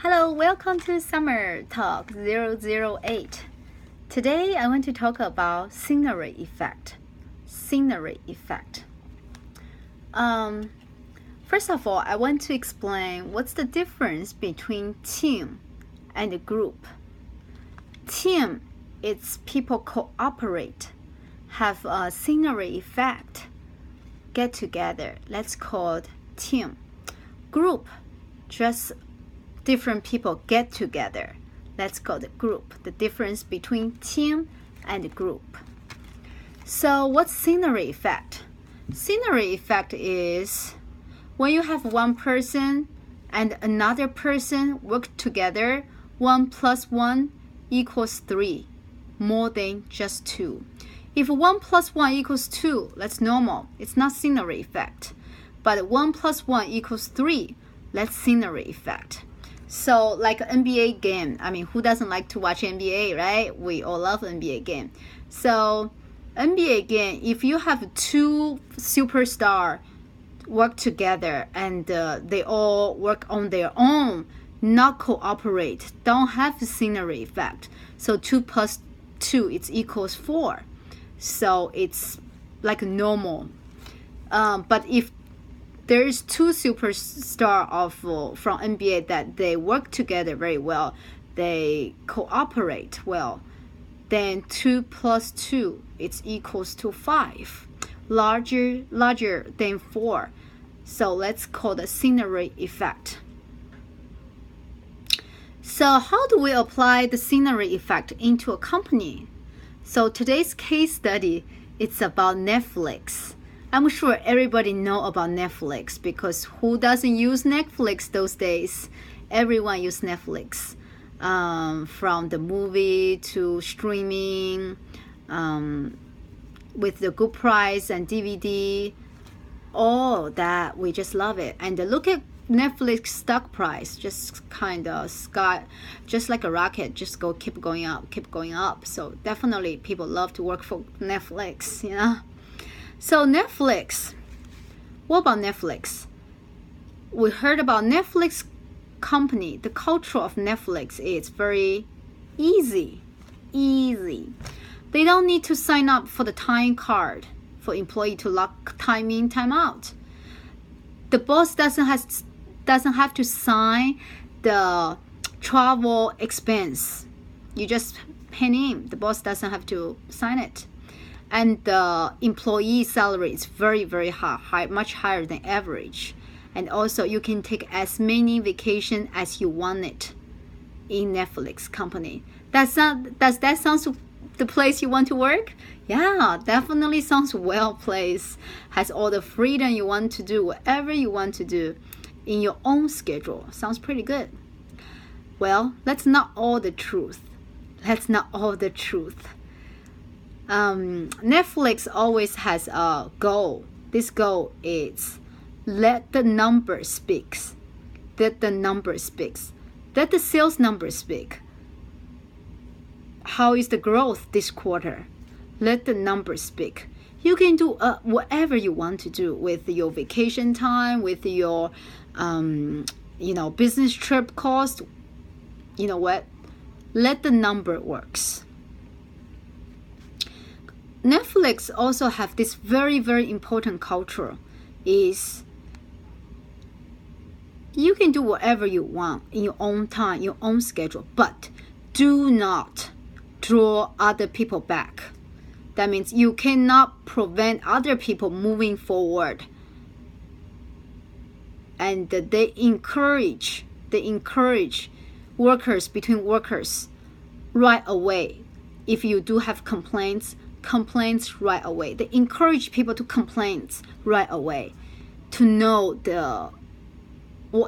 Hello, welcome to Summer Talk 008. Today I want to talk about scenery effect. First of all, I want to explain what's the difference between team and group. Team, it's people cooperate, have a scenery effect, get together. Let's call it team. Group, just different people get together. Let's call it group. The difference between team and group. So what's scenery effect? Scenery effect is when you have one person and another person work together, 1 plus 1 equals 3, more than just 2. If 1 plus 1 equals 2, that's normal. It's not scenery effect. But 1 plus 1 equals 3, that's scenery effect. So like an NBA game, who doesn't like to watch NBA, right? We all love NBA game. So NBA game, if you have two superstars work together and they all work on their own, not cooperate, don't have the scenery effect. So 2 plus 2, it equals 4. So it's like normal. But if there's two superstars from NBA that they work together very well, they cooperate well, then 2 plus 2, it equals to 5, larger than 4. So let's call the scenery effect. So how do we apply the scenery effect into a company? So today's case study, it's about Netflix. I'm sure everybody know about Netflix because who doesn't use Netflix those days? Everyone use Netflix, from the movie to streaming, with the good price and DVD, all that, we just love it. And look at Netflix stock price, just kind of just like a rocket, just keep going up. So definitely people love to work for Netflix, So Netflix, what about Netflix? We heard about Netflix company. The culture of Netflix is very easy. They don't need to sign up for the time card for employee to lock time in, time out. The boss doesn't have to sign the travel expense. You just pay in. The boss doesn't have to sign it. And the employee salary is very, very high, much higher than average. And also you can take as many vacation as you want it in Netflix company. Does that sound the place you want to work? Yeah, definitely sounds well placed. Has all the freedom you want to do, whatever you want to do in your own schedule. Sounds pretty good. Well, that's not all the truth. Netflix always has a goal. This goal is let the number speak. Let the sales number speak. How is the growth this quarter? Let the numbers speak. You can do whatever you want to do with your vacation time, with your business trip cost. You know what? Let the number works. Netflix also have this very, very important culture is you can do whatever you want in your own time, your own schedule, but do not draw other people back. That means you cannot prevent other people moving forward. And they encourage workers between workers right away. If you do have complaints right away. They encourage people to complain right away to know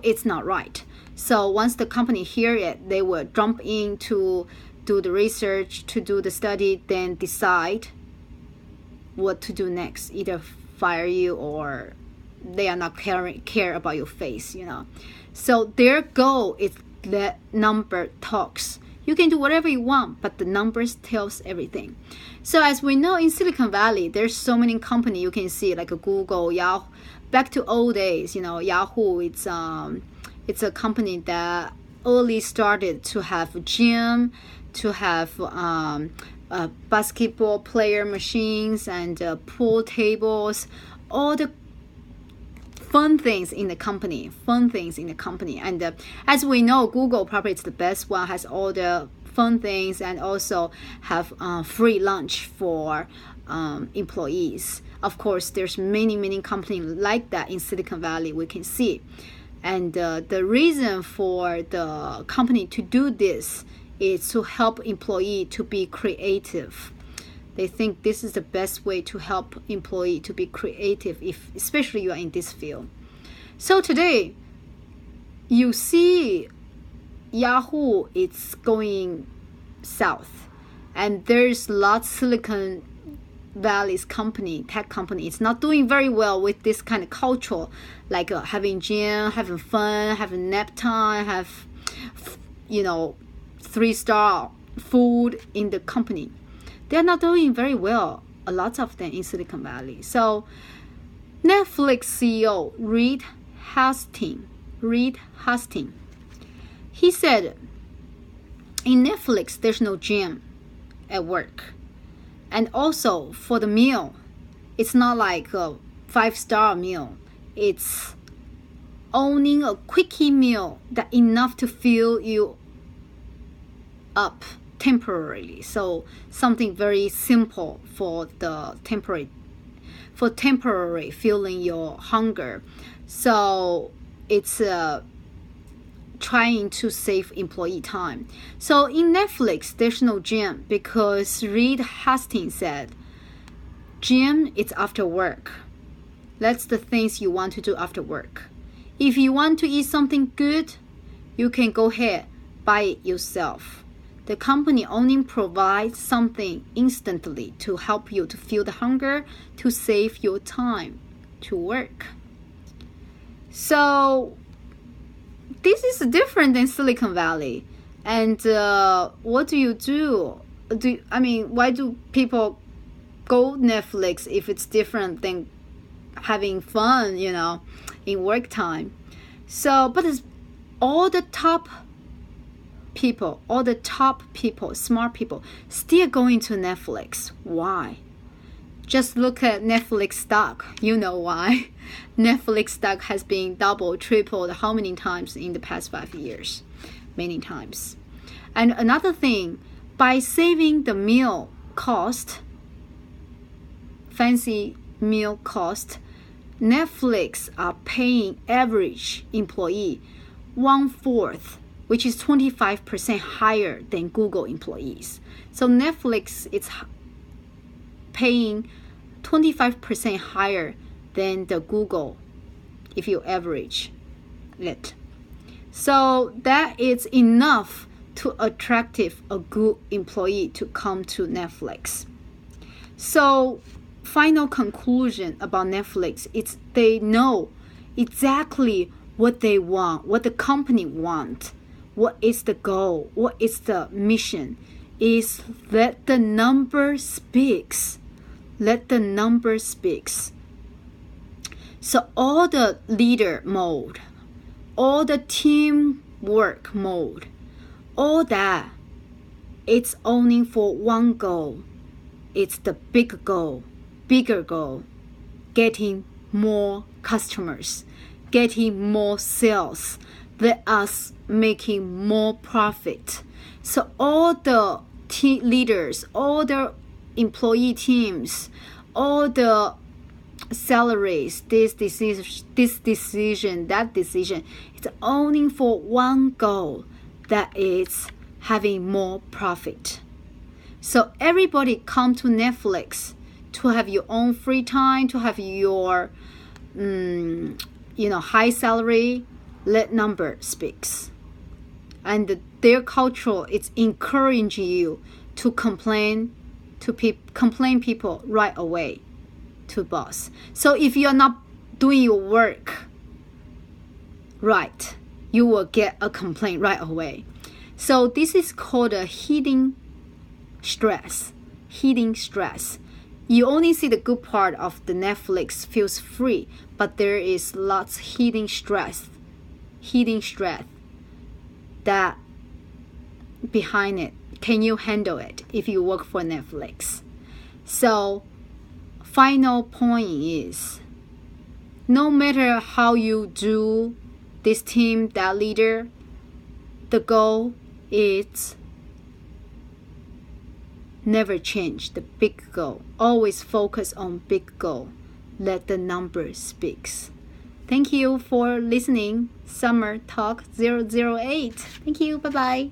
it's not right. So once the company hear it, they will jump in to do the research, to do the study, then decide what to do next. Either fire you or they are not care about your face, So their goal is that number talks. You can do whatever you want, but the numbers tells everything. So as we know in Silicon Valley, there's so many companies you can see like Google, Yahoo. Back to old days, Yahoo, it's a company that early started to have gym, to have basketball player machines and pool tables, all the fun things in the company. And as we know, Google probably is the best one, has all the fun things, and also have free lunch for employees. Of course, there's many companies like that in Silicon Valley, we can see. And the reason for the company to do this is to help employee to be creative. They think this is the best way to help employee to be creative, especially you are in this field. So today, you see Yahoo is going south, and there's lots of Silicon Valley's tech company, it's not doing very well with this kind of culture, like having gym, having fun, having nap time, have 3-star food in the company. They're not doing very well, a lot of them in Silicon Valley. So Netflix CEO Reed Hastings, he said, in Netflix, there's no gym at work. And also for the meal, it's not like a 5-star meal. It's owning a quickie meal that enough to fill you up temporarily. So something very simple for temporary filling your hunger. So it's trying to save employee time. So in Netflix, there's no gym because Reed Hastings said, gym is after work. That's the things you want to do after work. If you want to eat something good, you can go ahead, buy it yourself. The company only provides something instantly to help you to feel the hunger, to save your time to work. So this is different than Silicon Valley. And what do you do? Why do people go Netflix if it's different than having fun, in work time? So, but it's all the top people, smart people, still going to Netflix. Why? Just look at Netflix stock. You know why. Netflix stock has been doubled, tripled, how many times in the past 5 years? Many times. And another thing, by saving the meal cost, fancy meal cost, Netflix are paying average employee 1/4, which is 25% higher than Google employees. So Netflix is paying 25% higher than the Google if you average it. So that is enough to attract a good employee to come to Netflix. So final conclusion about Netflix is they know exactly what they want, what the company wants, what is the goal, what is the mission, is let the number speaks. Let the number speaks. So all the leader mode, all the teamwork mode, all that, it's only for one goal. It's the bigger goal, getting more customers, getting more sales, let us making more profit. So all the team leaders, all the employee teams, all the salaries, this decision, that decision, it's only for one goal, that is having more profit. So everybody come to Netflix to have your own free time, to have your high salary. Let number speaks. And their culture is encouraging you to complain people right away to boss. So if you're not doing your work right, you will get a complaint right away. So this is called a hidden stress. You only see the good part of the Netflix feels free, but there is lots hidden stress. that behind it. Can you handle it if you work for Netflix? So final point is, no matter how you do this team, that leader, the goal is never change the big goal. Always focus on big goal. Let the numbers speak. Thank you for listening. Summer Talk 008. Thank you. Bye-bye.